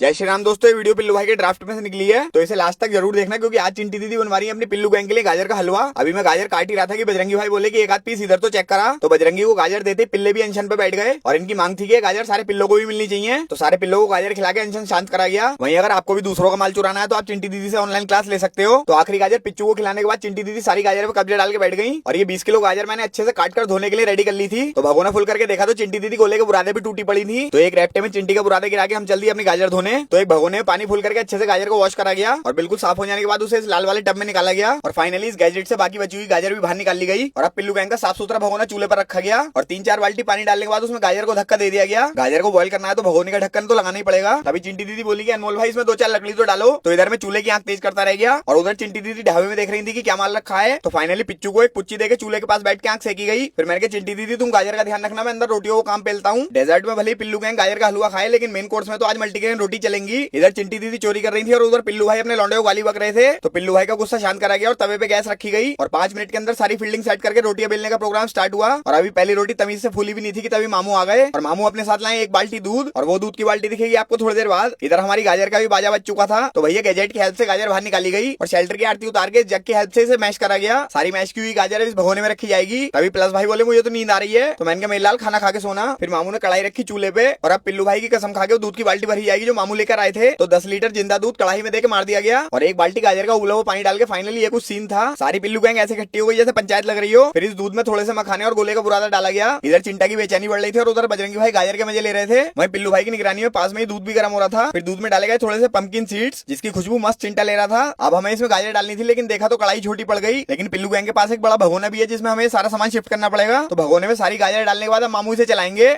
जय श्री राम दोस्तों, ये वीडियो पिल्लू भाई के ड्राफ्ट में से निकली है, तो इसे लास्ट तक जरूर देखना, क्योंकि आज चिंटी दीदी बनवा रही है अपनी पिल्लू गैंग के लिए गाजर का हलवा। अभी मैं गाजर काट ही रहा था कि बजरंगी भाई बोले कि एक आध पीस इधर तो चेक करा, तो बजरंगी को गाजर देते पिल्ले भी अनशन पे बैठ गए और इनकी मांग थी कि गाजर सारे पिल्लों को भी मिलनी चाहिए। तो सारे पिल्लों को गाजर खिला के अनशन शांत करा गया। वहीं अगर आपको भी दूसरों का माल चुराना है तो आप चिंटी दीदी से ऑनलाइन क्लास ले सकते हो। तो आखिरी गाजर पिच्चू को खिलाने के बाद चिंटी दीदी सारी गाजर पे कब्जे डाल के बैठ गई और ये 20 किलो गाजर मैंने अच्छे से काट कर धोने के लिए रेडी कर ली थी। तो भगोना फुल करके देखा तो चिंटी दीदी गोले के बुरादे भी टूटी पड़ी थी। तो एक रेप्टे में चिंटी के बुरादे गिरा के हम जल्दी अपनी गाजर धोने। तो एक भगोने में पानी फुल करके अच्छे से गाजर को वॉश करा गया और बिल्कुल साफ हो जाने के बाद उसे इस लाल वाले टब में निकाला गया और फाइनली इस गैजेट से बाकी बची हुई गाजर भी बाहर निकाल ली गई। और अब पिल्लू गैंग का साफ सुथरा भगोना चूल्हे पर रखा गया और 3-4 बाल्टी पानी डालने के बाद उसमें गाजर को धक्का दे दिया गया। गाजर को बॉईल करना है तो भगोने का ढक्कन तो लगाना ही पड़ेगा। तभी चिंटी दीदी बोली कि अनमोल भाई इसमें 2-4 लकड़ी तो डालो। तो इधर में चूल्हे की आंख तेज करता रह गया और उधर चिंटी दीदी ढाबे में देख रही थी कि क्या माल रखा है। तो फाइनली पिच्चू को एक पुच्ची देके चूल्हे के पास बैठ के आंख सेकी गई। फिर मैंने कहा चिंटी दीदी तुम गाजर का ध्यान रखना, मैं अंदर रोटियों को काम पेलता हूँ। डेजर्ट में भले पिल्लू गैंग गाजर का हलवा खाए, लेकिन मेन कोर्स में तो आज मल्टीग्रेन रोटी चलेंगी। इधर चिंटी दीदी चोरी कर रही थी और उधर पिल्लू भाई अपने लौंडे को गाली बक रहे थे। तो पिल्लू भाई का गुस्सा शांत करा गया और तवे पे गैस रखी गई और 5 मिनट के अंदर सारी फील्डिंग सेट करके रोटियां बेलने का प्रोग्राम स्टार्ट हुआ। और अभी पहली रोटी तमीज से फूली भी नहीं थी कि तभी मामू आ गए और मामू अपने साथ लाए एक बाल्टी दूध और वो दूध की बाल्टी दिखेगी आपको थोड़ी देर बाद। इधर हमारी गाजर का भी बाजा बच चुका था। तो भैया गैजेट की हेल्प से गाजर बाहर निकाली गई और शेल्टर की आरती उतार के जग की हेल्प से इसे मैश करा गया। सारी मैश की हुई गाजर इस भगोने में रखी जाएगी। तभी प्लस भाई बोले मुझे तो नींद आ रही है, तो मैंने कहा मेरे लाल खाना खा के सोना। फिर मामू ने कढ़ाई रखी चूल्हे पे और अब पिल्लू भाई की कसम खा के दूध की बाल्टी भरी जाएगी जो मामू लेकर आए थे। तो 10 लीटर जिंदा दूध कढ़ाई में देके मार दिया गया और एक बाल्टी गाजर का उबला हुआ पानी डाल के फाइनली ये कुछ सीन था। सारी पिल्लू गैंग ऐसे इकट्ठी हो गई जैसे पंचायत लग रही हो। फिर इस दूध में थोड़े से मखाने और गोले का बुरादा डाला गया। इधर चिंटा की बेचैनी बढ़ रही थी और उधर बजरंगी भाई गाजर के मजे ले रहे थे। वहीं पिल्लू भाई की निगरानी में पास में ही दूध भी गर्म हो रहा था। फिर दूध में डाले गए थोड़े से पंपकिन सीड्स जिसकी खुशबू मस्त चिंटा ले रहा था। अब हमें इसमें गाजर डालनी थी, लेकिन देखा तो कढ़ाई छोटी पड़ गई। लेकिन पिल्लू गैंग के पास एक बड़ा भगोना भी है जिसमें हमें सारा सामान शिफ्ट करना पड़ेगा। तो भगोने में सारी गाजर डालने के बाद हम मामू से चलाएंगे।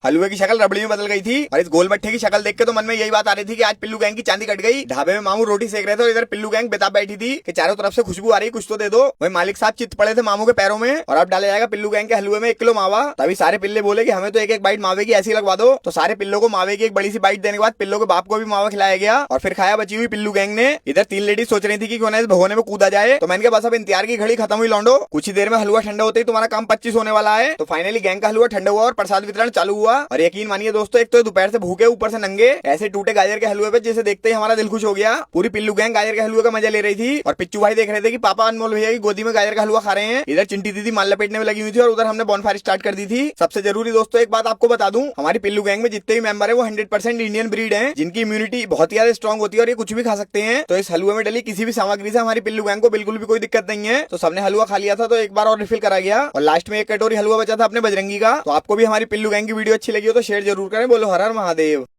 हलवे की शक्ल रबड़ी में बदल गई थी और इस गोल मट्ठे की शक्ल देख के तो मन में यही बात आ रही थी कि आज पिल्लू गैंग की चांदी कट गई। ढाबे में मामू रोटी सेक रहे थे और इधर पिल्लू गैंग बेताब बैठी थी कि चारों तरफ से खुशबू आ रही, कुछ तो दे दो। वही मालिक साहब चित पड़े थे मामू के पैरों में और अब डाला जाएगा पिल्लू गैंग के हलवे में 1 किलो मावा। तभी सारे पिल्ले बोले कि हमें तो एक बाइट मावे की ऐसी लगवा दो। तो सारे पिल्लों को मावे की एक बड़ी सी बाइट देने के बाद पिल्लों के बाप को भी मावा खिलाया गया और फिर खाया बची हुई पिल्लू गैंग ने। इधर 3 लेडीज सोच रही थी कि क्यों ना इस भगोने में कूदा जाए। तो मैंने कहा बस अब इंतजार की घड़ी खत्म हुई लौंडो, कुछ ही देर में हलवा ठंडा होते ही तुम्हारा काम 25 होने वाला है। तो फाइनली गैंग का हलवा ठंडा हुआ और प्रसाद वितरण चालू हुआ और यकीन मानिए दोस्तों, एक तो दोपहर से भूखे ऊपर से नंगे ऐसे टूटे गाजर के हलवे पे जिसे देखते ही हमारा दिल खुश हो गया। पूरी पिल्लू गैंग गाजर के हलवे का मजा ले रही थी और पिच्चू भाई देख रहे थे कि पापा अनमोल भैया की गोदी में गाजर का हलवा खा रहे हैं। इधर चिंटी दीदी माल लपेटने में लगी हुई थी और उधर हमने बॉनफायर स्टार्ट कर दी थी। सबसे जरूरी दोस्तों एक बात आपको बता दूं, हमारी पिल्लू गैंग में जितने भी मेंबर है वो 100% इंडियन ब्रीड है, जिनकी इम्यूनिटी बहुत ही ज्यादा स्ट्रॉन्ग होती है और ये कुछ भी खा सकते हैं। तो इस हलवे में डली किसी भी सामग्री से हमारी पिल्लू गैंग को बिल्कुल भी कोई दिक्कत नहीं है। तो सबने हलवा खा लिया था तो एक बार और रिफिल करा गया और लास्ट में 1 कटोरी हलवा बचा था अपने बजरंगी का। तो आपको भी हमारी पिल्लू गैंग की वीडियो अच्छी लगी हो तो शेयर जरूर करें। बोलो हर हर महादेव।